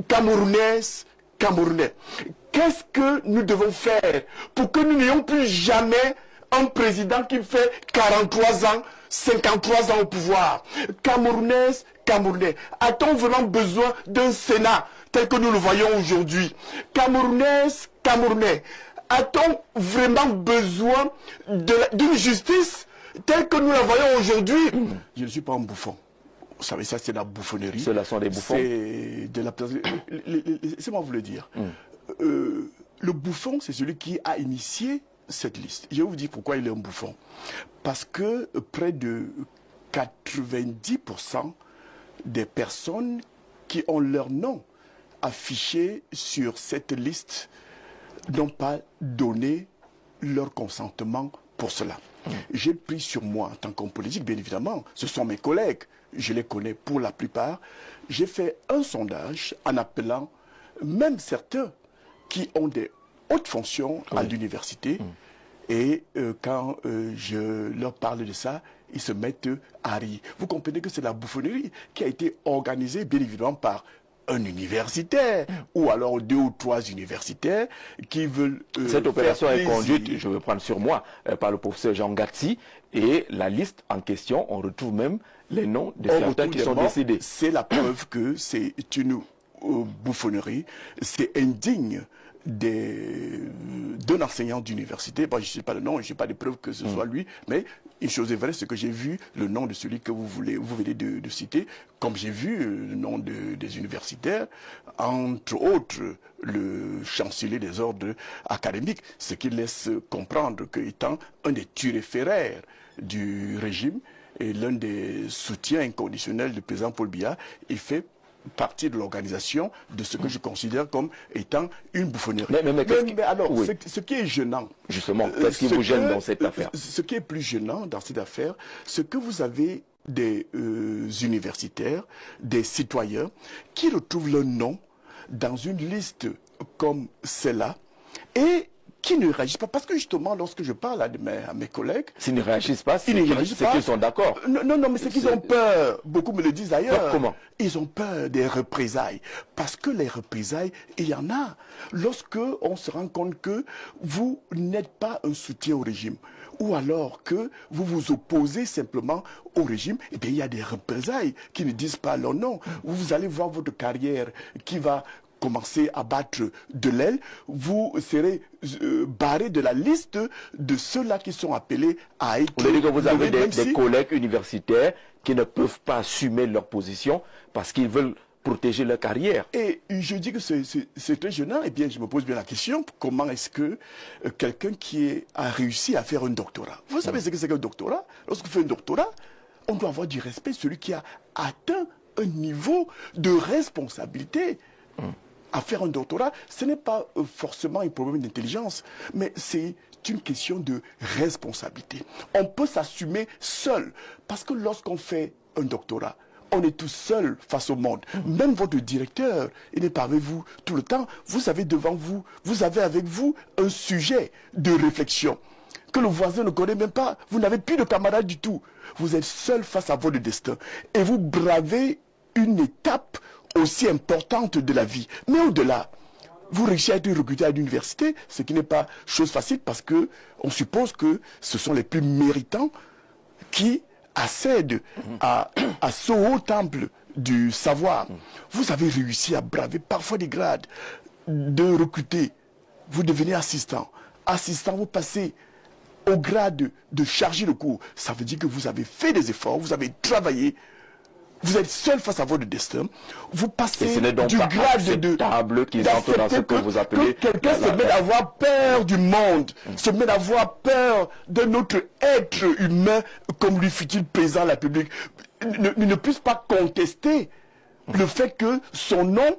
Camerounaises, Camerounais, qu'est-ce que nous devons faire pour que nous n'ayons plus jamais un président qui fait 43 ans, 53 ans au pouvoir? Camerounaises, Camerounais, a-t-on vraiment besoin d'un Sénat tel que nous le voyons aujourd'hui? Camerounaises, Camerounais, a-t-on vraiment besoin d'une justice telle que nous la voyons aujourd'hui? Je ne suis pas un bouffon. Vous savez, ça c'est de la bouffonnerie. Ceux-là sont des bouffons. C'est de la... Laissez-moi vous le dire. Le bouffon, c'est celui qui a initié cette liste. Je vais vous dire pourquoi il est un bouffon. Parce que près de 90% des personnes qui ont leur nom affiché sur cette liste n'ont pas donné leur consentement pour cela. J'ai pris sur moi en tant qu'homme politique, bien évidemment, ce sont mes collègues, je les connais pour la plupart. J'ai fait un sondage en appelant même certains qui ont des hautes fonctions à l'université. Et quand je leur parle de ça, ils se mettent à rire. Vous comprenez que c'est la bouffonnerie qui a été organisée, bien évidemment, par un universitaire, ou alors 2 ou 3 universitaires qui veulent... Cette opération est conduite, je vais prendre sur moi, par le professeur Jean Gatsi, et la liste en question, on retrouve même les noms de certains qui sont décédés. C'est la preuve que c'est une bouffonnerie, c'est indigne d'un enseignant d'université. Bon, je ne sais pas le nom, je n'ai pas de preuves que ce soit lui, mais une chose est vraie, c'est que j'ai vu le nom de celui que vous venez de citer, comme j'ai vu le nom des universitaires, entre autres le chancelier des ordres académiques, ce qui laisse comprendre qu'étant un des turiféraires du régime et l'un des soutiens inconditionnels du président Paul Biya, il fait partie de l'organisation de ce que je considère comme étant une bouffonnerie. Mais alors, oui. Ce qui est gênant... Justement, qu'est-ce qui vous gêne dans cette affaire? Ce qui est plus gênant dans cette affaire, c'est que vous avez des universitaires, des citoyens, qui retrouvent leur nom dans une liste comme celle-là, et qui ne réagissent pas. Parce que justement, lorsque je parle à mes collègues... S'ils ne réagissent pas, c'est qu'ils sont d'accord. Non, mais c'est qu'ils ont peur. Beaucoup me le disent d'ailleurs. Comment? Ils ont peur des représailles. Parce que les représailles, il y en a. Lorsque on se rend compte que vous n'êtes pas un soutien au régime, ou alors que vous vous opposez simplement au régime, eh bien, il y a des représailles qui ne disent pas leur nom. Vous allez voir votre carrière qui va commencer à battre de l'aile, vous serez barré de la liste de ceux-là qui sont appelés à être... Vous voulez dire que vous avez des collègues universitaires qui ne peuvent pas assumer leur position parce qu'ils veulent protéger leur carrière. Et je dis que c'est très gênant. Eh bien, je me pose bien la question, comment est-ce que quelqu'un qui a réussi à faire un doctorat, vous savez ce que c'est qu'un doctorat? Lorsqu'on fait un doctorat, on doit avoir du respect, celui qui a atteint un niveau de responsabilité. À faire un doctorat, ce n'est pas forcément un problème d'intelligence, mais c'est une question de responsabilité. On peut s'assumer seul, parce que lorsqu'on fait un doctorat, on est tout seul face au monde. Même votre directeur, il n'est pas avec vous tout le temps. Vous avez devant vous, vous avez avec vous un sujet de réflexion que le voisin ne connaît même pas. Vous n'avez plus de camarades du tout. Vous êtes seul face à votre destin. Et vous bravez une étape aussi importante de la vie. Mais au-delà, vous réussissez à être recruté à l'université, ce qui n'est pas chose facile parce que on suppose que ce sont les plus méritants qui accèdent à ce haut temple du savoir. Vous avez réussi à braver parfois des grades de recruter. Vous devenez assistant. Assistant, vous passez au grade de chargé de cours. Ça veut dire que vous avez fait des efforts, vous avez travaillé. Vous êtes seul face à votre destin. Vous passez du grade de table qu'ils entrent dans ce que vous appelez. Quelqu'un se met à avoir peur du monde, se met à avoir peur d'un autre être humain, comme lui fut-il président de la République, ne puisse pas contester le fait que son nom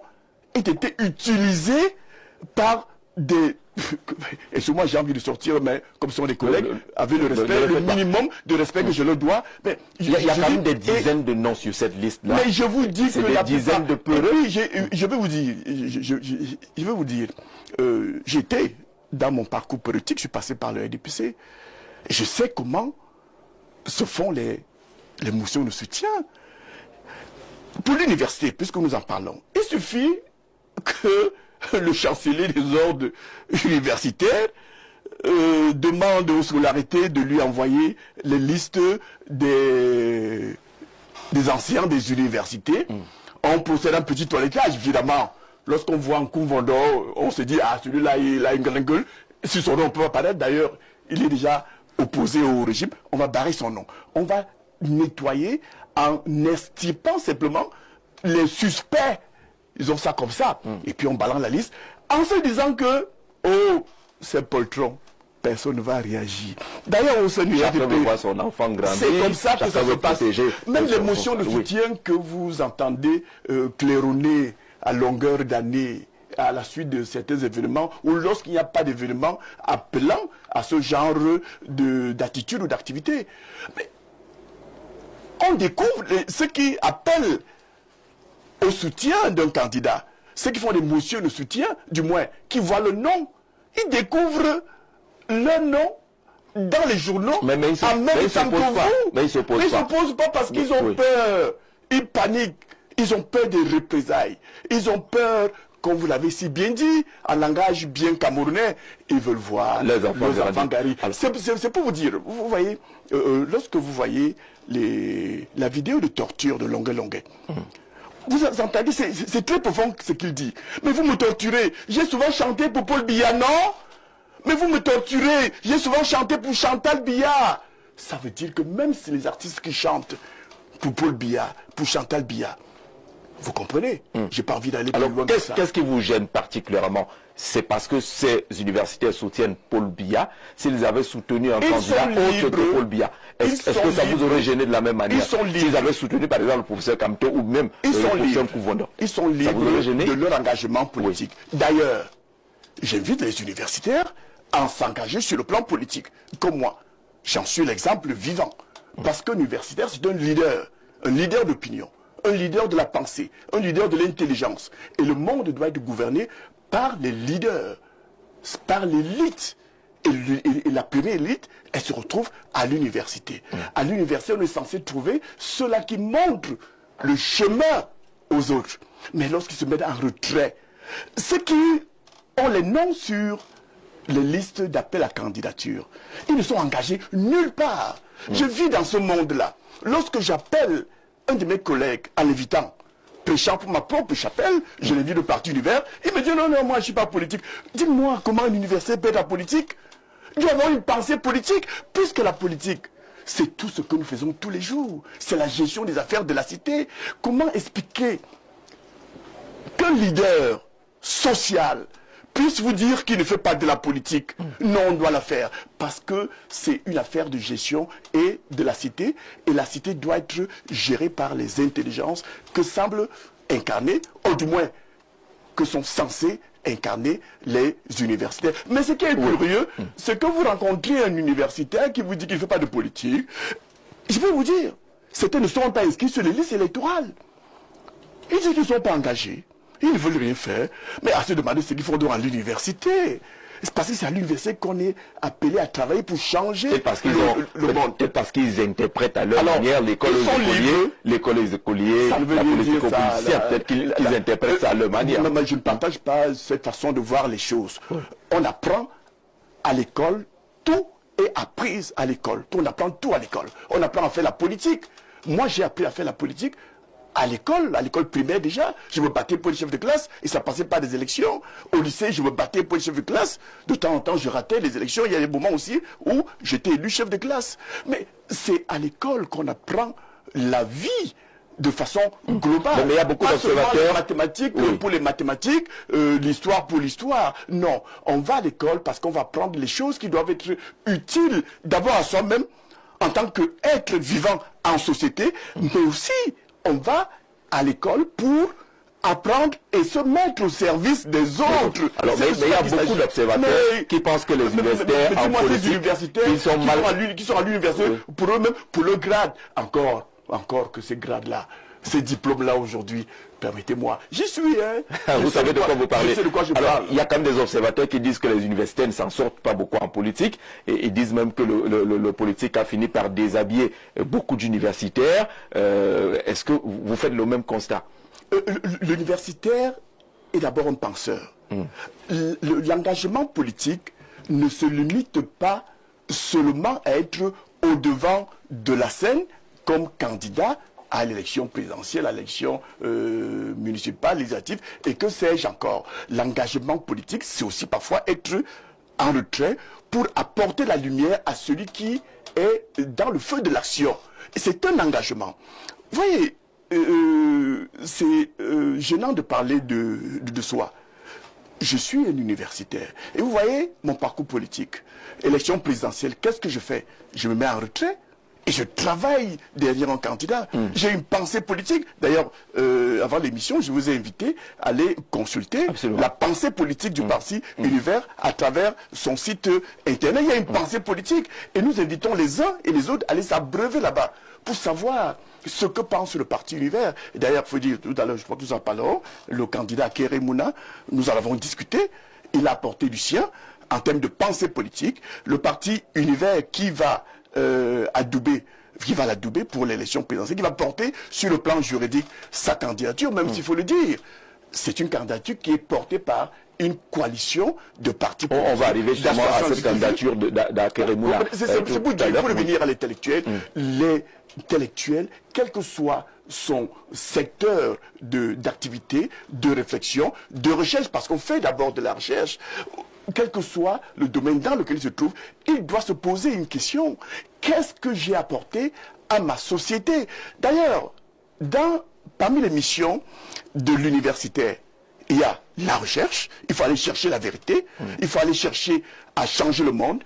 ait été utilisé par des... Et sur moi j'ai envie de sortir, mais comme sont des collègues, avec le respect, le minimum de respect que je leur dois. Mais il y a quand même des dizaines de noms sur cette liste-là. Mais je vous dis que des dizaines de peureux. Et puis je vais vous dire, j'étais dans mon parcours politique, je suis passé par le RDPC. Et je sais comment se font les motions de soutien. Pour l'université, puisque nous en parlons, il suffit que le chancelier des ordres universitaires demande aux scolarités de lui envoyer les listes des anciens des universités. On procède à un petit toilettage, évidemment. Lorsqu'on voit un Koumvondo, on se dit, ah, celui-là, il a une grande gueule. Si son nom peut apparaître, d'ailleurs, il est déjà opposé au régime. On va barrer son nom. On va nettoyer en estipant simplement les suspects. Ils ont ça comme ça. Et puis on balance la liste en se disant que, oh, c'est poltron. Personne ne va réagir. D'ailleurs, au sein du RDP, son enfant grandir, c'est comme ça que ça se passe. Même les motions de oui. soutien que vous entendez claironner à longueur d'année à la suite de certains événements, ou lorsqu'il n'y a pas d'événement appelant à ce genre d'attitude ou d'activité. Mais on découvre ceux qui appellent au soutien d'un candidat, ceux qui font des motions de soutien, du moins, qui voient le nom, ils découvrent le nom dans les journaux en même temps que vous. Mais ils ne s'opposent pas parce qu'ils ont peur. Ils paniquent. Ils ont peur des représailles. Ils ont peur, comme vous l'avez si bien dit, en langage bien camerounais, ils veulent voir les enfants grandir. C'est pour vous dire, vous voyez, lorsque vous voyez la vidéo de torture de Longuet, vous entendez, c'est très profond ce qu'il dit. Mais vous me torturez. J'ai souvent chanté pour Paul Biya, non? Mais vous me torturez. J'ai souvent chanté pour Chantal Biya. Ça veut dire que même si les artistes qui chantent pour Paul Biya, pour Chantal Biya, vous comprenez? J'ai pas envie d'aller plus loin que ça. Qu'est-ce qui vous gêne particulièrement? C'est parce que ces universitaires soutiennent Paul Biya. S'ils avaient soutenu un candidat autre que Paul Biya, est-ce que ça vous aurait gêné de la même manière? S'ils avaient soutenu par exemple le professeur Kamto ou même le professeur Kouvondon. Ils sont libres de leur engagement politique. Oui. D'ailleurs, j'invite les universitaires à s'engager sur le plan politique, comme moi. J'en suis l'exemple vivant. Parce qu'un universitaire, c'est un leader d'opinion, un leader de la pensée, un leader de l'intelligence. Et le monde doit être gouverné par les leaders, par l'élite. Et la première élite, elle se retrouve à l'université. À l'université, on est censé trouver ceux-là qui montrent le chemin aux autres. Mais lorsqu'ils se mettent en retrait, ceux qui ont les noms sur les listes d'appel à candidature, ils ne sont engagés nulle part. Je vis dans ce monde-là. Lorsque j'appelle un de mes collègues en l'évitant, prêchant pour ma propre chapelle, je l'ai vu de parti univers, il me dit non, moi je ne suis pas politique. Dis-moi comment une université peut être politique? Il doit avoir une pensée politique, puisque la politique, c'est tout ce que nous faisons tous les jours. C'est la gestion des affaires de la cité. Comment expliquer qu'un leader social puisse vous dire qu'il ne fait pas de la politique? Non, on doit la faire. Parce que c'est une affaire de gestion et de la cité. Et la cité doit être gérée par les intelligences que semblent incarner, ou du moins que sont censés incarner les universitaires. Mais ce qui est curieux, c'est que vous rencontrez un universitaire qui vous dit qu'il ne fait pas de politique. Je peux vous dire, certains ne sont pas inscrits sur les listes électorales. Ils disent qu'ils ne sont pas engagés. Ils ne veulent rien faire. Mais à se demander ce qu'ils font dans l'université. C'est parce que c'est à l'université qu'on est appelé à travailler pour changer le monde. Peut-être parce qu'ils interprètent à leur manière l'école aux écoliers, la politique aux policiers. Peut-être qu'ils interprètent ça à leur manière. Non, mais je ne partage pas cette façon de voir les choses. On apprend à l'école, tout est appris à l'école. On apprend tout à l'école. On apprend à faire la politique. Moi, j'ai appris à faire la politique à l'école primaire déjà, je me battais pour les chefs de classe et ça passait par des élections. Au lycée, je me battais pour les chefs de classe. De temps en temps, je ratais les élections. Il y a des moments aussi où j'étais élu chef de classe. Mais c'est à l'école qu'on apprend la vie de façon globale. Mais il y a beaucoup d'observateurs. Les mathématiques pour les mathématiques, l'histoire pour l'histoire. Non, on va à l'école parce qu'on va apprendre les choses qui doivent être utiles d'abord à soi-même en tant qu'être vivant en société, mais aussi on va à l'école pour apprendre et se mettre au service des autres. Alors, mais il y a beaucoup d'observateurs qui pensent que les universitaires en politique, ils sont qui sont à l'université pour eux-mêmes, pour le grade. Encore que ces grades-là, ces diplômes-là aujourd'hui, permettez-moi, j'y suis, hein. Vous savez de quoi vous parlez. Je sais de quoi je parle. Alors, il y a quand même des observateurs qui disent que les universitaires ne s'en sortent pas beaucoup en politique et ils disent même que le politique a fini par déshabiller beaucoup d'universitaires. Est-ce que vous faites le même constat? L'universitaire est d'abord un penseur. L'engagement politique ne se limite pas seulement à être au-devant de la scène comme candidat à l'élection présidentielle, à l'élection municipale, législative, et que sais-je encore. L'engagement politique, c'est aussi parfois être en retrait pour apporter la lumière à celui qui est dans le feu de l'action. C'est un engagement. Vous voyez, c'est gênant de parler de soi. Je suis un universitaire. Et vous voyez mon parcours politique. Élection présidentielle, qu'est-ce que je fais? Je me mets en retrait et je travaille derrière un candidat. J'ai une pensée politique. D'ailleurs, avant l'émission, je vous ai invité à aller consulter la pensée politique du parti Univers à travers son site internet. Il y a une pensée politique. Et nous invitons les uns et les autres à aller s'abreuver là-bas pour savoir ce que pense le parti Univers. D'ailleurs, il faut dire, tout à l'heure, je crois que nous en parlerons, le candidat Kéré Mouna, nous en avons discuté, il a apporté du sien en termes de pensée politique. Le parti Univers qui va l'adouber pour l'élection présidentielle, qui va porter sur le plan juridique sa candidature, même s'il faut le dire. C'est une candidature qui est portée par une coalition de partis politiques. On va arriver justement à cette candidature d'Akéré Mouna. C'est pour revenir à l'intellectuel. L'intellectuel, quel que soit son secteur d'activité, de réflexion, de recherche, parce qu'on fait d'abord de la recherche, quel que soit le domaine dans lequel il se trouve, il doit se poser une question. Qu'est-ce que j'ai apporté à ma société? D'ailleurs, parmi les missions de l'universitaire, il y a la recherche, il faut aller chercher la vérité, il faut aller chercher à changer le monde,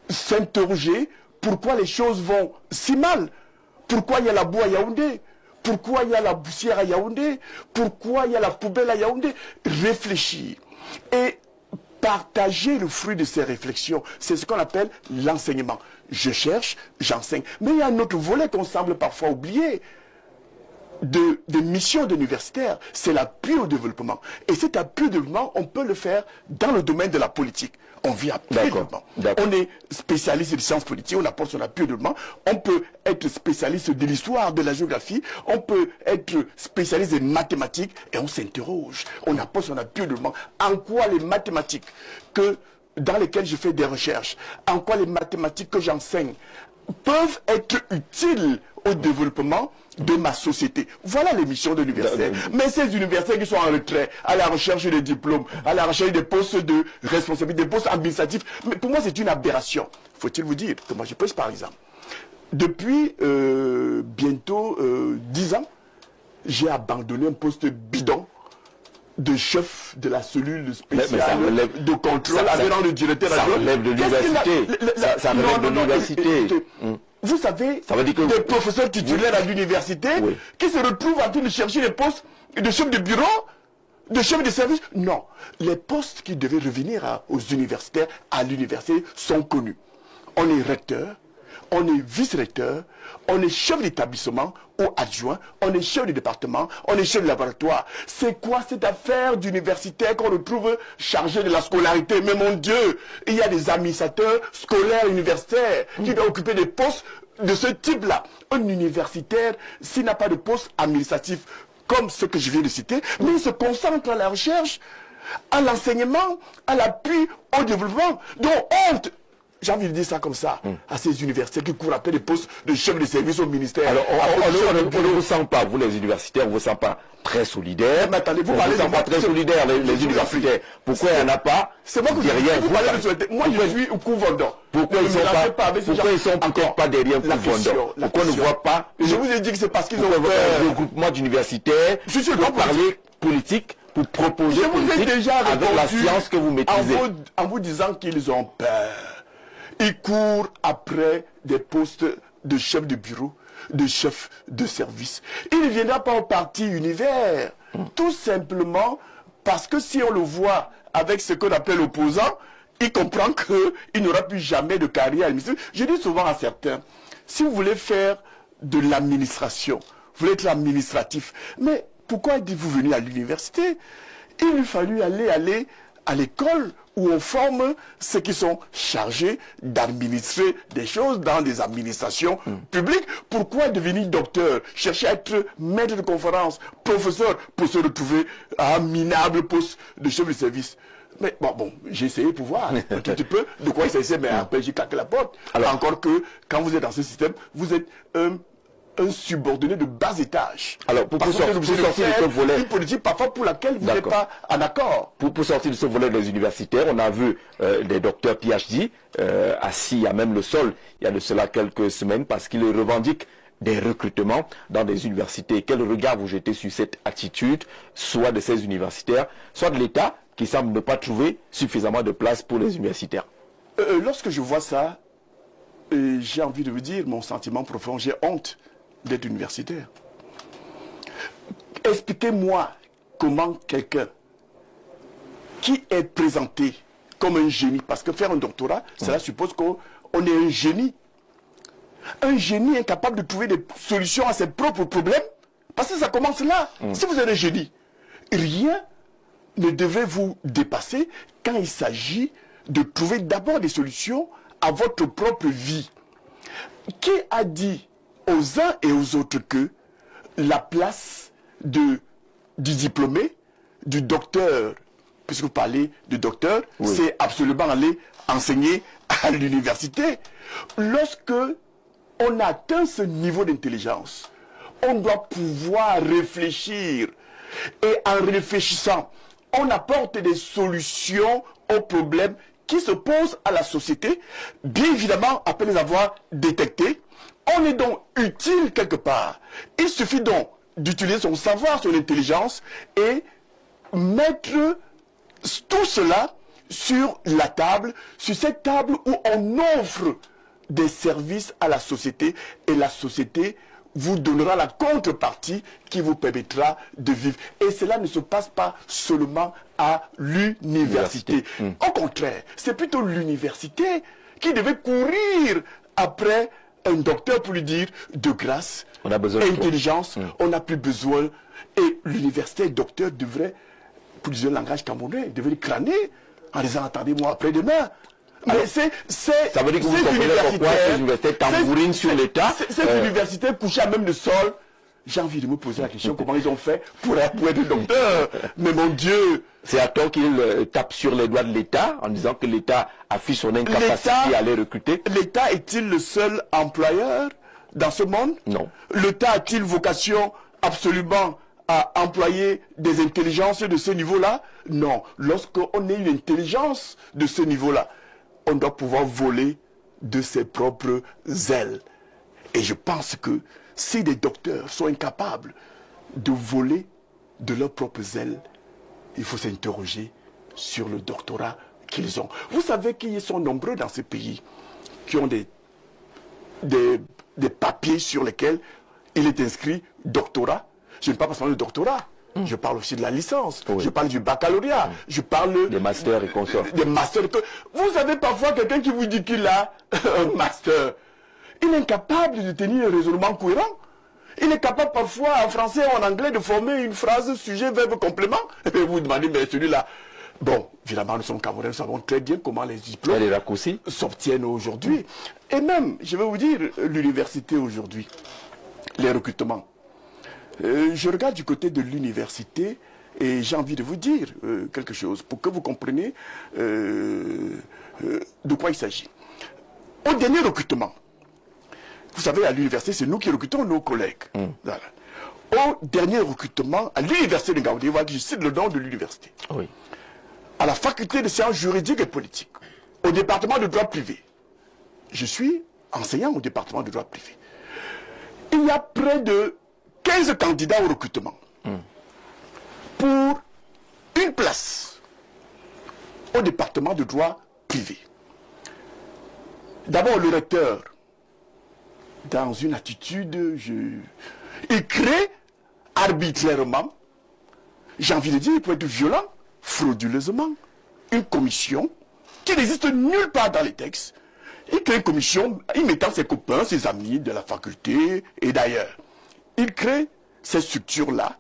s'interroger pourquoi les choses vont si mal, pourquoi il y a la boue à Yaoundé, pourquoi il y a la poussière à Yaoundé, pourquoi il y a la poubelle à Yaoundé, réfléchir et partager le fruit de ces réflexions. C'est ce qu'on appelle l'enseignement. Je cherche, j'enseigne. Mais il y a un autre volet qu'on semble parfois oublier des missions d'universitaires, c'est l'appui au développement. Et cet appui au développement, on peut le faire dans le domaine de la politique. On vit appui au développement. On est spécialiste des sciences politiques, on apporte son appui au développement. On peut être spécialiste de l'histoire, de la géographie. On peut être spécialiste des mathématiques et on s'interroge. On apporte son appui au développement. En quoi les mathématiques dans lesquelles je fais des recherches, en quoi les mathématiques que j'enseigne peuvent être utiles au développement de ma société. Voilà les missions de l'université. Mais ces universitaires qui sont en retrait, à la recherche des diplômes, à la recherche des postes de responsabilité, des postes administratifs, mais pour moi c'est une aberration. Faut-il vous dire que moi je pose par exemple. Depuis bientôt 10 ans, j'ai abandonné un poste bidon de chef de la cellule spéciale de contrôle avec le directeur. Ça relève de l'université. Ça relève de l'université. Vous savez, des professeurs titulaires à l'université qui se retrouvent en train de chercher les postes de chef de bureau, de chef de service. Non, les postes qui devaient revenir aux universitaires, à l'université, sont connus. On est recteur, on est vice-recteur, on est chef d'établissement ou adjoint, on est chef de département, on est chef de laboratoire. C'est quoi cette affaire d'universitaire qu'on retrouve chargé de la scolarité? Mais mon Dieu, il y a des administrateurs scolaires universitaires qui doivent occuper des postes de ce type-là. Un universitaire, s'il n'a pas de poste administratif comme ce que je viens de citer, mais il se concentre à la recherche, à l'enseignement, à l'appui au développement. Donc honte! J'ai envie de dire ça comme ça, à ces universitaires qui courent après des postes de chef de service au ministère. Alors, on ne vous sent pas, vous les universitaires, on ne vous sent pas très solidaires. Mais attendez, vous parlez de pas très solidaires, les universitaires. Pourquoi il n'y en a pas? C'est moi que vous parlez de solidarité. Moi, je suis au Couvendon. Pourquoi ils ne sont peut-être pas derrière Couvendon? Pourquoi on ne voit pas? Je vous ai dit que c'est parce qu'ils ont un regroupement d'universitaires pour parler politique, pour proposer politique avec la science que vous maîtrisez. En vous disant qu'ils ont peur. Ils courent après des postes de chef de bureau, de chef de service. Il ne viendra pas au parti Univers. Tout simplement parce que si on le voit avec ce qu'on appelle l'opposant, il comprend qu'il n'aura plus jamais de carrière administrative. Je dis souvent à certains, si vous voulez faire de l'administration, vous voulez être administratif, mais pourquoi êtes-vous venu à l'université? Il lui fallut aller à l'école où on forme ceux qui sont chargés d'administrer des choses dans des administrations publiques. Pourquoi devenir docteur, chercher à être maître de conférence, professeur, pour se retrouver à un minable poste de chef de service? Mais bon, j'ai essayé pour voir un tout petit peu de quoi il s'agissait, mais après j'ai claqué la porte. Alors, encore que quand vous êtes dans ce système, vous êtes un subordonné de bas étage. Alors, pour sortir de ce volet, une politique parfois pour laquelle vous n'êtes pas en accord. Pour sortir de ce volet des universitaires, on a vu des docteurs PhD assis à même le sol il y a de cela quelques semaines parce qu'ils revendiquent des recrutements dans des universités. Quel regard vous jetez sur cette attitude, soit de ces universitaires, soit de l'État qui semble ne pas trouver suffisamment de place pour les universitaires? Lorsque je vois ça, j'ai envie de vous dire mon sentiment profond, j'ai honte d'être universitaire. Expliquez-moi comment quelqu'un qui est présenté comme un génie, parce que faire un doctorat, cela suppose qu'on est un génie. Un génie incapable de trouver des solutions à ses propres problèmes, parce que ça commence là. Si vous êtes un génie, rien ne devrait vous dépasser quand il s'agit de trouver d'abord des solutions à votre propre vie. Qui a dit aux uns et aux autres que la place du diplômé, du docteur, puisque vous parlez de docteur, c'est absolument aller enseigner à l'université. Lorsque on atteint ce niveau d'intelligence, on doit pouvoir réfléchir. Et en réfléchissant, on apporte des solutions aux problèmes qui se posent à la société, bien évidemment, après les avoir détectés. On est donc utile quelque part. Il suffit donc d'utiliser son savoir, son intelligence et mettre tout cela sur la table, sur cette table où on offre des services à la société et la société vous donnera la contrepartie qui vous permettra de vivre. Et cela ne se passe pas seulement à l'université. Au contraire, c'est plutôt l'université qui devait courir après un docteur pour lui dire de grâce, on a besoin intelligence, on n'a plus besoin. Et l'université docteur devrait, pour dire un langage camerounais, devrait crâner en disant attendez-moi après-demain. Mais ça veut dire que vous comprenez pourquoi ces universités tambourinent sur l'État. Ces universités couchées à même le sol. J'ai envie de me poser la question comment ils ont fait pour être docteur. Mais mon Dieu, c'est à temps qu'ils tapent sur les doigts de l'État en disant que l'État affiche son incapacité à les recruter. L'État est-il le seul employeur dans ce monde? Non. L'État a-t-il vocation absolument à employer des intelligences de ce niveau-là? Non. Lorsqu'on a une intelligence de ce niveau-là, on doit pouvoir voler de ses propres ailes. Et je pense que si des docteurs sont incapables de voler de leurs propres ailes, il faut s'interroger sur le doctorat qu'ils ont. Vous savez qu'ils sont nombreux dans ces pays qui ont des papiers sur lesquels il est inscrit doctorat. Je ne parle pas seulement de doctorat. Je parle aussi de la licence, je parle du baccalauréat, je parle des masters et consorts. Des masters. Vous avez parfois quelqu'un qui vous dit qu'il a un master. Il est incapable de tenir un raisonnement cohérent. Il est capable parfois en français ou en anglais de former une phrase sujet, verbe, complément. Et puis vous vous demandez, mais celui-là... Bon, évidemment, nous sommes Camerounais, nous savons très bien comment les diplômes s'obtiennent aujourd'hui. Et même, je vais vous dire, l'université aujourd'hui, les recrutements. Je regarde du côté de l'université et j'ai envie de vous dire quelque chose pour que vous compreniez de quoi il s'agit. Au dernier recrutement, vous savez, à l'université, c'est nous qui recrutons nos collègues. Voilà. Au dernier recrutement, à l'université de Ngaoundé, je cite le nom de l'université. Oui. À la faculté de sciences juridiques et politiques, au département de droit privé. Je suis enseignant au département de droit privé. Il y a près de 15 candidats au recrutement pour une place au département de droit privé. D'abord, le recteur, dans une attitude, il crée arbitrairement, j'ai envie de dire, il peut être violent, frauduleusement, une commission qui n'existe nulle part dans les textes. Il crée une commission, y mettant ses copains, ses amis de la faculté et d'ailleurs. Ils créent ces structures-là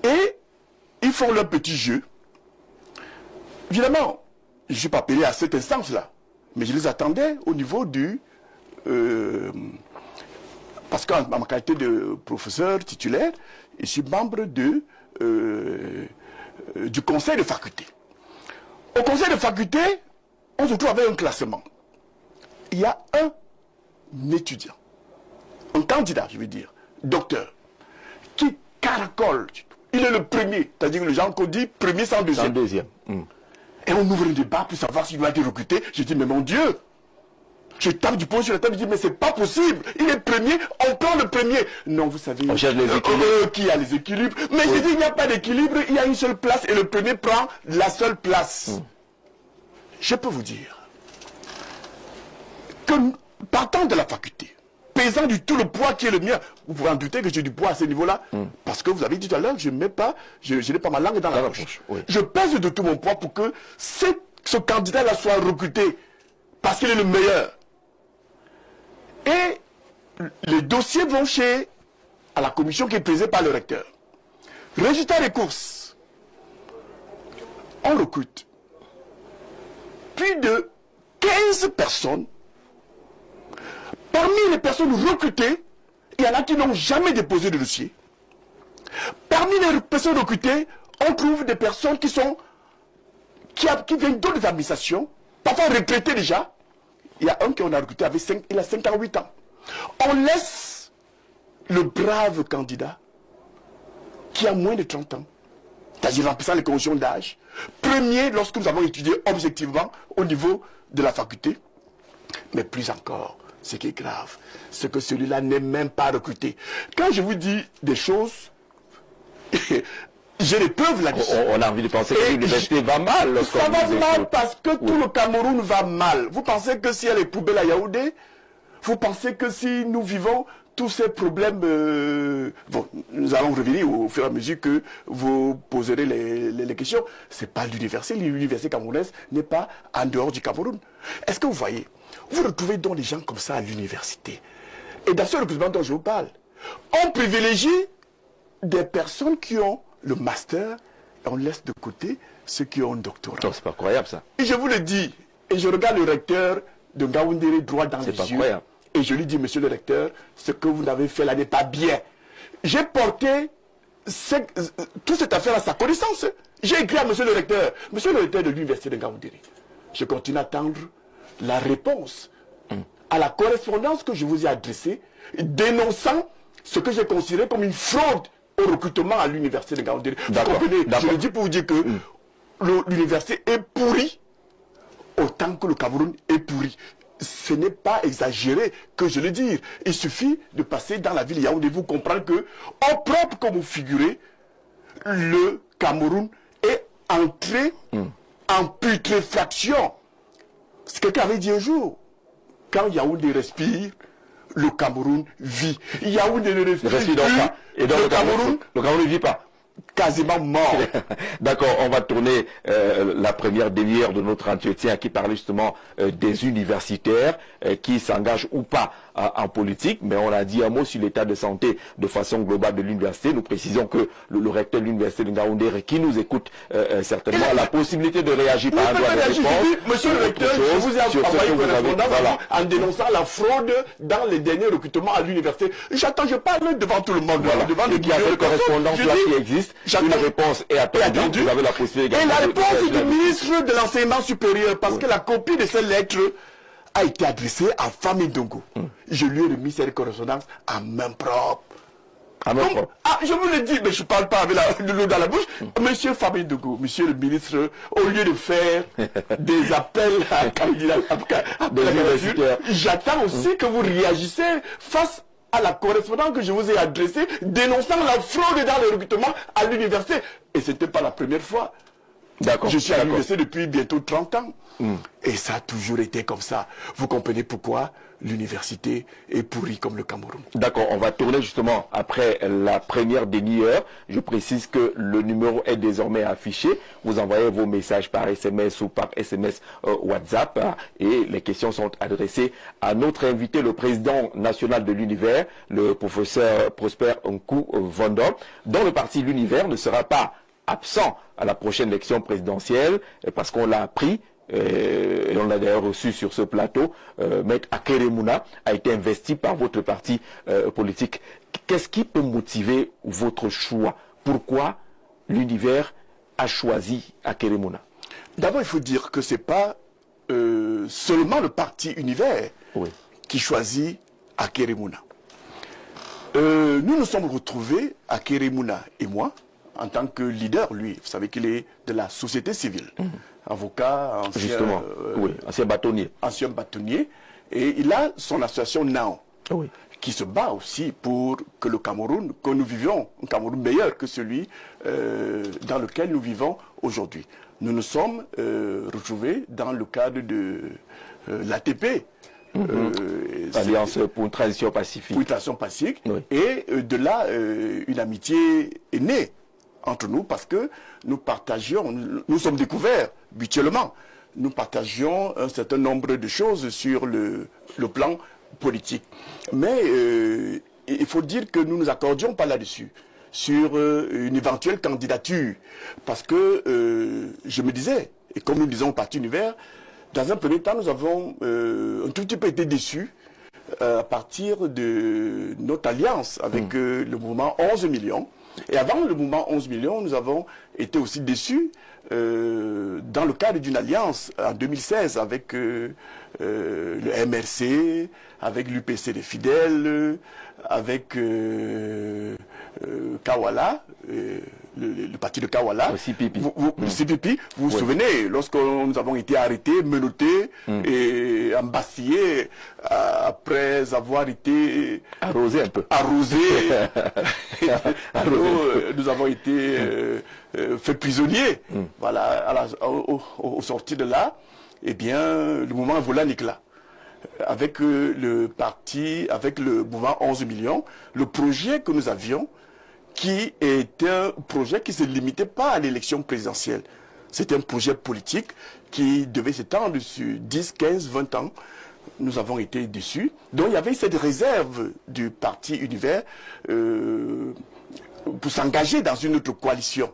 et ils font leur petit jeu. Évidemment, je ne suis pas appelé à cette instance-là, mais je les attendais au niveau du... parce qu'en ma qualité de professeur titulaire, je suis membre du conseil de faculté. Au conseil de faculté, on se trouve avec un classement. Il y a un étudiant, un candidat, je veux dire, docteur, qui caracole. Il est le premier, c'est-à-dire que les gens qu'on dit premier sans deuxième. Sans deuxième. Et on ouvre un débat pour savoir s'il doit être recruté. Je dis, mais mon Dieu, je tape du poing sur la table, je dis, mais c'est pas possible. Il est premier, on prend le premier. Non, vous savez, on cherche les équilibres. Qui a les équilibres. Mais je dis, il n'y a pas d'équilibre, il y a une seule place et le premier prend la seule place. Je peux vous dire que partant de la faculté, pesant du tout le poids qui est le mien, vous pouvez en douter que j'ai du poids à ce niveau-là, parce que vous avez dit tout à l'heure, je n'ai pas ma langue dans la poche. Oui. Je pèse de tout mon poids pour que ce candidat-là soit recruté, parce qu'il est le meilleur. Et les dossiers vont à la commission qui est présidée par le recteur. Résultat des courses, on recrute plus de 15 personnes. Parmi les personnes recrutées, il y en a qui n'ont jamais déposé de dossier. Parmi les personnes recrutées, on trouve des personnes qui viennent d'autres administrations, parfois retraitées déjà. Il y a un qu'on a recruté, il a 58 ans. On laisse le brave candidat qui a moins de 30 ans, c'est-à-dire remplissant les conditions d'âge, premier lorsque nous avons étudié objectivement au niveau de la faculté, mais plus encore. Ce qui est grave, c'est que celui-là n'est même pas recruté. Quand je vous dis des choses, j'ai des preuves là-dessus. On a envie de penser que l'université va mal. Ça va mal parce que tout le Cameroun va mal. Vous pensez que s'il y a les poubelles à Yaoundé, vous pensez que si nous vivons tous ces problèmes... bon, nous allons revenir au fur et à mesure que vous poserez les questions. Ce n'est pas l'université. L'université camerounaise n'est pas en dehors du Cameroun. Est-ce que vous voyez? Vous retrouvez donc des gens comme ça à l'université. Et dans ce recrutement dont je vous parle, on privilégie des personnes qui ont le master et on laisse de côté ceux qui ont un doctorat. C'est pas croyable ça. Et je vous le dis, et je regarde le recteur de Ngaoundéré droit dans les yeux. Croyable. Et je lui dis, monsieur le recteur, ce que vous avez fait là n'est pas bien. J'ai porté toute cette affaire à sa connaissance. J'ai écrit à monsieur le recteur de l'université de Ngaoundéré. Je continue à attendre la réponse à la correspondance que je vous ai adressée, dénonçant ce que j'ai considéré comme une fraude au recrutement à l'université de Ngaoundéré. Vous comprenez? Je le dis pour vous dire que l'université est pourrie autant que le Cameroun est pourri. Ce n'est pas exagéré que je le dis. Il suffit de passer dans la ville Yaoundé, vous comprendre que, au propre comme vous figurez, le Cameroun est entré en putréfaction. C'est quelqu'un avait dit un jour, quand Yaoundé respire, le Cameroun vit. Yaoundé ne respire plus, et donc le Cameroun ne vit pas. Quasiment mort. D'accord, on va tourner la première demi-heure de notre entretien qui parle justement des universitaires qui s'engagent ou pas en politique, mais on a dit un mot sur l'état de santé de façon globale de l'université. Nous précisons que le recteur de l'université de Ngaoundéré qui nous écoute certainement a la possibilité de réagir par un droit de réponse. Monsieur le recteur, je vous ai envoyé une correspondance en dénonçant la fraude dans les derniers recrutements à l'université. Je parle devant tout le monde. Voilà. Devant et qu'il y a cette correspondance-là qui existe. Une réponse est attendue. Vous avez la possibilité. Et la réponse du ministre de l'enseignement supérieur, parce que la copie de cette lettre a été adressée à Famille Dongo. Je lui ai remis cette correspondance à main propre. Je vous le dis, mais je ne parle pas avec de l'eau dans la bouche. Monsieur Famille Dongo, monsieur le ministre, au lieu de faire des appels à candidature, j'attends aussi que vous réagissez face à la correspondance que je vous ai adressée, dénonçant la fraude dans le recrutement à l'université. Et ce n'était pas la première fois. Je suis à l'université depuis bientôt 30 ans. Et ça a toujours été comme ça. Vous comprenez pourquoi l'université est pourrie comme le Cameroun. D'accord, on va tourner justement après la première demi-heure. Je précise que le numéro est désormais affiché. Vous envoyez vos messages par SMS ou par SMS WhatsApp. Et les questions sont adressées à notre invité, le président national de l'Univers, le professeur Prosper Nkou Vondor, dont le parti L'Univers ne sera pas absent à la prochaine élection présidentielle, parce qu'on l'a appris, et on l'a d'ailleurs reçu sur ce plateau, Maître Akeremouna a été investi par votre parti politique. Qu'est-ce qui peut motiver votre choix? Pourquoi l'univers a choisi Akeremouna? D'abord, il faut dire que ce n'est pas seulement le parti Univers qui choisit Akeremouna. Nous nous sommes retrouvés, Akeremouna et moi, en tant que leader, lui. Vous savez qu'il est de la société civile. Avocat, ancien, justement, ancien bâtonnier. Ancien bâtonnier. Et il a son association NAO, qui se bat aussi pour que le Cameroun, que nous vivions, un Cameroun meilleur que celui dans lequel nous vivons aujourd'hui. Nous nous sommes retrouvés dans le cadre de l'ATP, Alliance pour une transition pacifique. Pour une transition pacifique. Et de là, une amitié est née entre nous parce que nous partagions, nous sommes découverts mutuellement. Nous partagions un certain nombre de choses sur le plan politique. Mais il faut dire que nous ne nous accordions pas là-dessus, sur une éventuelle candidature. Parce que je me disais, et comme nous disons au Parti Univers, dans un premier temps, nous avons un tout petit peu été déçus à partir de notre alliance avec le mouvement 11 millions. Et avant le mouvement 11 millions, nous avons été aussi déçus dans le cadre d'une alliance en 2016 avec le MRC, avec l'UPC des fidèles, avec Kawala, le parti de Kawala. Le CPP. Le CPP, vous vous souvenez, lorsque nous avons été arrêtés, menottés et embastillés après avoir été arrosés un peu. Nous avons été faits prisonniers. Voilà, au sortir de là, eh bien, le mouvement vola en éclat. Avec le parti, avec le mouvement 11 millions, le projet que nous avions, qui est un projet qui ne se limitait pas à l'élection présidentielle. C'était un projet politique qui devait s'étendre sur 10, 15, 20 ans. Nous avons été déçus. Donc il y avait cette réserve du parti Univers pour s'engager dans une autre coalition.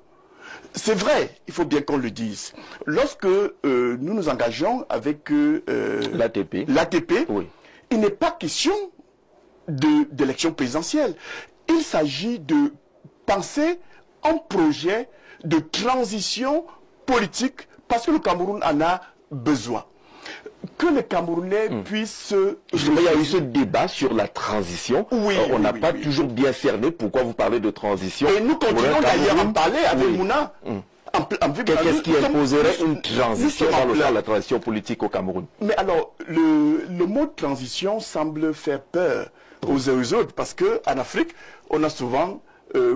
C'est vrai, il faut bien qu'on le dise. Lorsque nous nous engageons avec l'ATP, il n'est pas question d'élection présidentielle. Il s'agit de penser un projet de transition politique parce que le Cameroun en a besoin. Que les Camerounais puissent... Justement, il y a eu ce débat sur la transition. On n'a pas toujours bien cerné pourquoi vous parlez de transition. Et nous continuons d'ailleurs à en parler avec Mouna. Qu'est-ce qui imposerait une transition dans le cadre de la transition politique au Cameroun? Mais alors, le mot transition semble faire peur aux uns et aux autres parce qu'en Afrique, on a souvent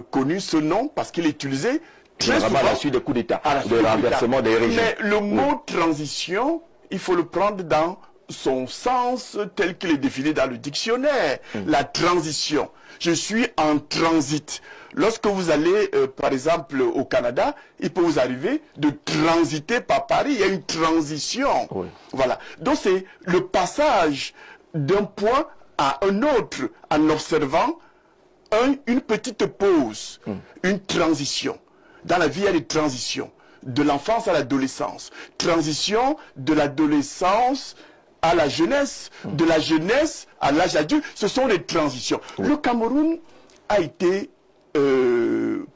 connu ce nom parce qu'il est utilisé très souvent à la suite des coups d'État, de renversement des régimes. Mais le mot transition, il faut le prendre dans son sens tel qu'il est défini dans le dictionnaire. La transition. Je suis en transit. Lorsque vous allez, par exemple, au Canada, il peut vous arriver de transiter par Paris. Il y a une transition. Voilà. Donc c'est le passage d'un point à un autre en observant une petite pause, une transition. Dans la vie, il y a des transitions. De l'enfance à l'adolescence. Transition de l'adolescence à la jeunesse, de la jeunesse à l'âge adulte. Ce sont des transitions. Le Cameroun a été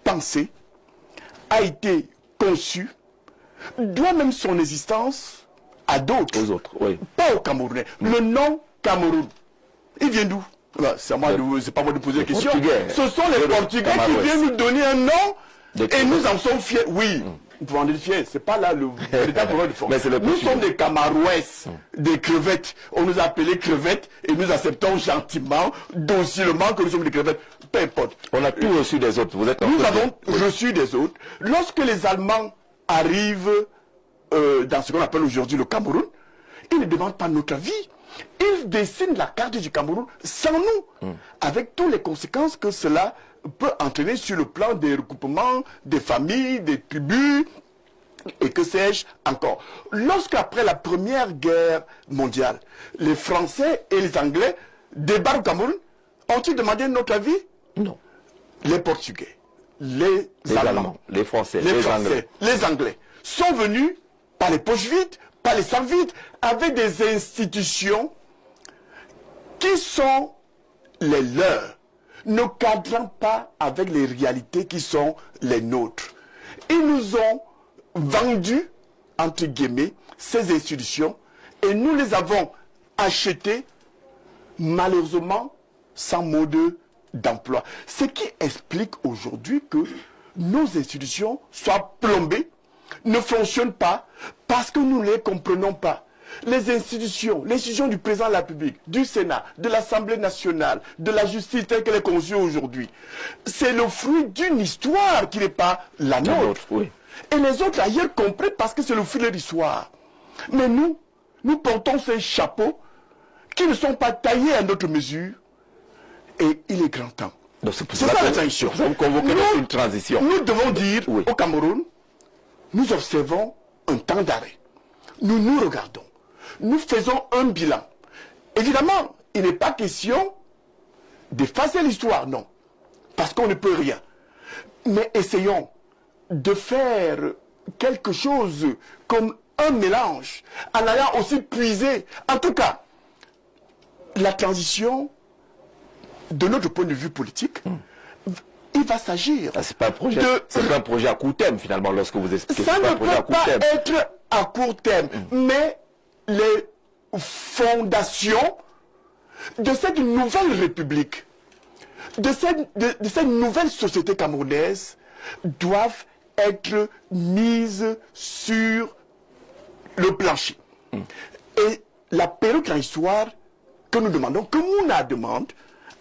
pensé, a été conçu, doit même son existence à d'autres. Aux autres, pas aux Camerounais. Le nom Cameroun, il vient d'où? C'est pas moi de poser la question. Ce sont les Portugais qui viennent nous donner un nom et nous en sommes fiers. Oui, nous pouvons en être fiers. C'est pas là le véritable problème de fond. Nous sommes des Camarouès, des crevettes. On nous a appelés crevettes et nous acceptons gentiment, docilement que nous sommes des crevettes. Peu importe. On a tout reçu des autres. Vous êtes nous avons reçu des autres. Lorsque les Allemands arrivent dans ce qu'on appelle aujourd'hui le Cameroun, ils ne demandent pas notre avis. Ils dessinent la carte du Cameroun sans nous, avec toutes les conséquences que cela peut entraîner sur le plan des recoupements, des familles, des tribus, et que sais-je encore. Lorsqu'après la Première Guerre mondiale, les Français et les Anglais débarquent au Cameroun, ont-ils demandé notre avis? Non. Les Portugais, les Allemands, les Français, les Anglais sont venus par les poches vides, par les sangs vides, avec des institutions qui sont les leurs, ne cadrant pas avec les réalités qui sont les nôtres. Ils nous ont vendu, entre guillemets, ces institutions et nous les avons achetées, malheureusement, sans mode d'emploi. Ce qui explique aujourd'hui que nos institutions soient plombées, ne fonctionnent pas, parce que nous ne les comprenons pas. Les institutions du président de la République, du Sénat, de l'Assemblée nationale, de la justice telle qu'elle est conçue aujourd'hui, c'est le fruit d'une histoire qui n'est pas la nôtre. Oui. Et les autres ailleurs comprennent parce que c'est le fruit de l'histoire. Mais nous portons ces chapeaux qui ne sont pas taillés à notre mesure. Et il est grand temps. C'est ça la transition. Vous convoquez une transition. Nous devons dire au Cameroun, nous observons un temps d'arrêt. Nous nous regardons. Nous faisons un bilan. Évidemment, il n'est pas question d'effacer l'histoire, non. Parce qu'on ne peut rien. Mais essayons de faire quelque chose comme un mélange, en allant aussi puiser. En tout cas, la transition, de notre point de vue politique, il va s'agir. C'est pas un projet à court terme, finalement, lorsque vous expliquez. Ça ne peut pas être à court terme, mais les fondations de cette nouvelle république, de cette nouvelle société camerounaise, doivent être mises sur le plancher. Et la période transitoire que nous demandons, que Mouna demande,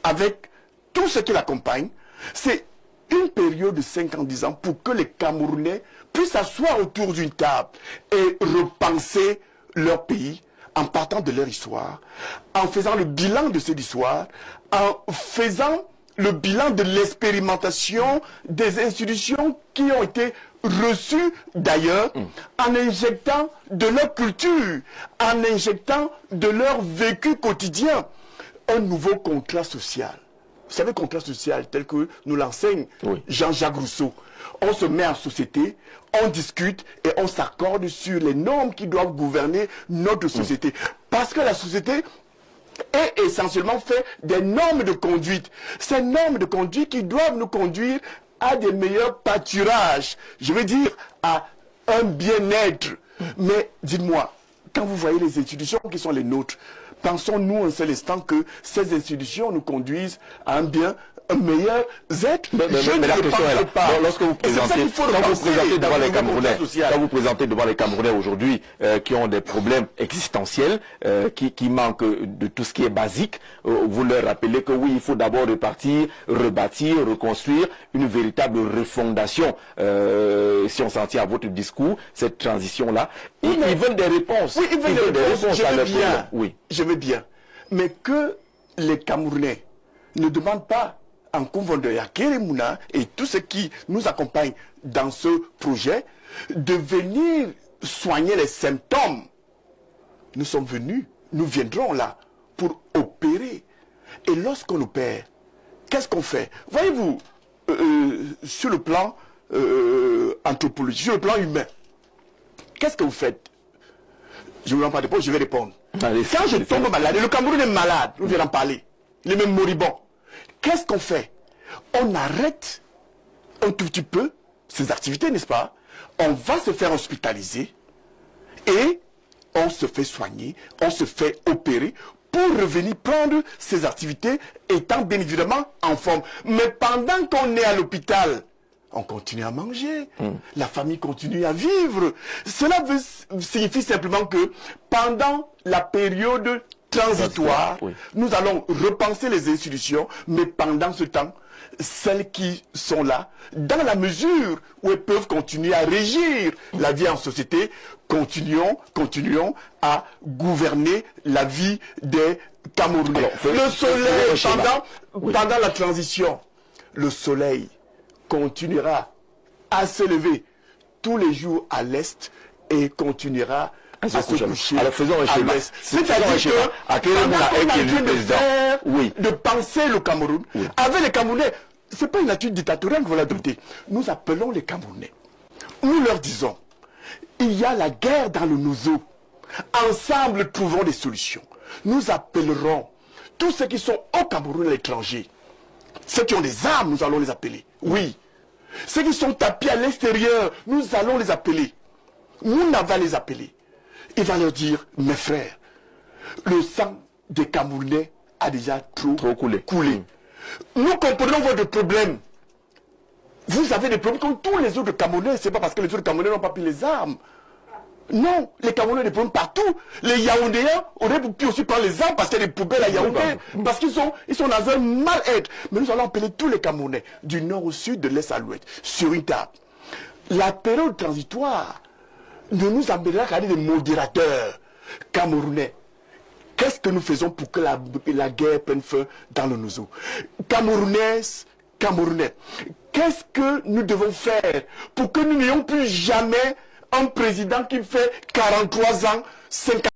avec tout ce qui l'accompagne, c'est une période de 50-10 ans pour que les Camerounais puissent s'asseoir autour d'une table et repenser leur pays en partant de leur histoire, en faisant le bilan de cette histoire, en faisant le bilan de l'expérimentation des institutions qui ont été reçues d'ailleurs, en injectant de leur culture, en injectant de leur vécu quotidien, un nouveau contrat social. Vous savez, contrat social tel que nous l'enseigne Jean-Jacques Rousseau. On se met en société, on discute et on s'accorde sur les normes qui doivent gouverner notre société. Parce que la société est essentiellement faite des normes de conduite. Ces normes de conduite qui doivent nous conduire à des meilleurs pâturages. Je veux dire, à un bien-être. Mais dites-moi, quand vous voyez les institutions qui sont les nôtres, pensons-nous un seul instant que ces institutions nous conduisent à un meilleur être? Mais la question est là. Lorsque vous présentez devant les Camerounais aujourd'hui qui ont des problèmes existentiels, qui manquent de tout ce qui est basique, vous leur rappelez que oui, il faut d'abord repartir, rebâtir, reconstruire une véritable refondation. Si on s'en tient à votre discours, cette transition-là, ils veulent des réponses. Oui, ils veulent des réponses. Je veux bien. Mais que les Camerounais ne demandent pas en convendeur à Kérémouna et tous ceux qui nous accompagnent dans ce projet de venir soigner les symptômes. Nous sommes venus, nous viendrons là pour opérer. Et lorsqu'on opère, qu'est-ce qu'on fait? Voyez-vous, sur le plan anthropologique, sur le plan humain, qu'est-ce que vous faites? Je ne vous en parle pas, je vais répondre. Quand je tombe malade, le Cameroun est malade, nous allons en parler. Il est même moribond. Qu'est-ce qu'on fait? On arrête un tout petit peu ces activités, n'est-ce pas? On va se faire hospitaliser et on se fait soigner, on se fait opérer pour revenir prendre ces activités étant bien évidemment en forme. Mais pendant qu'on est à l'hôpital, on continue à manger, la famille continue à vivre. Cela signifie simplement que pendant la période transitoire, nous allons repenser les institutions, mais pendant ce temps, celles qui sont là, dans la mesure où elles peuvent continuer à régir la vie en société, continuons à gouverner la vie des Camerounais. Le soleil, pendant la transition, le soleil continuera à se lever tous les jours à l'est et continuera à se coucher alors faisons un schéma. C'est-à-dire que de penser le Cameroun, avec les Camerounais, c'est pas une attitude dictatoriale qu'on va l'adopter. Nous appelons les Camerounais. Nous leur disons, il y a la guerre dans le Nozo. Ensemble, trouvons des solutions. Nous appellerons tous ceux qui sont au Cameroun et à l'étranger. Ceux qui ont des armes, nous allons les appeler. Oui. Ceux qui sont tapis à l'extérieur, nous allons les appeler. Mouna va les appeler. Il va leur dire, mes frères, le sang des Camerounais a déjà trop coulé. Nous comprenons votre problème. Vous avez des problèmes comme tous les autres Camerounais. Ce n'est pas parce que les autres Camerounais n'ont pas pris les armes. Non, les Camerounais ont des problèmes partout. Les Yaoundéens auraient pu aussi prendre les armes parce qu'il y a des poubelles à Yaoundé. Parce qu'ils sont dans un mal-être. Mais nous allons appeler tous les Camerounais, du nord au sud, de l'est à l'ouest, sur une table. La période transitoire ne nous amènera qu'à des modérateurs camerounais. Qu'est-ce que nous faisons pour que la guerre prenne feu dans le Nozo? Camerounaises, Camerounais, qu'est-ce que nous devons faire pour que nous n'ayons plus jamais un président qui fait 43 ans, 50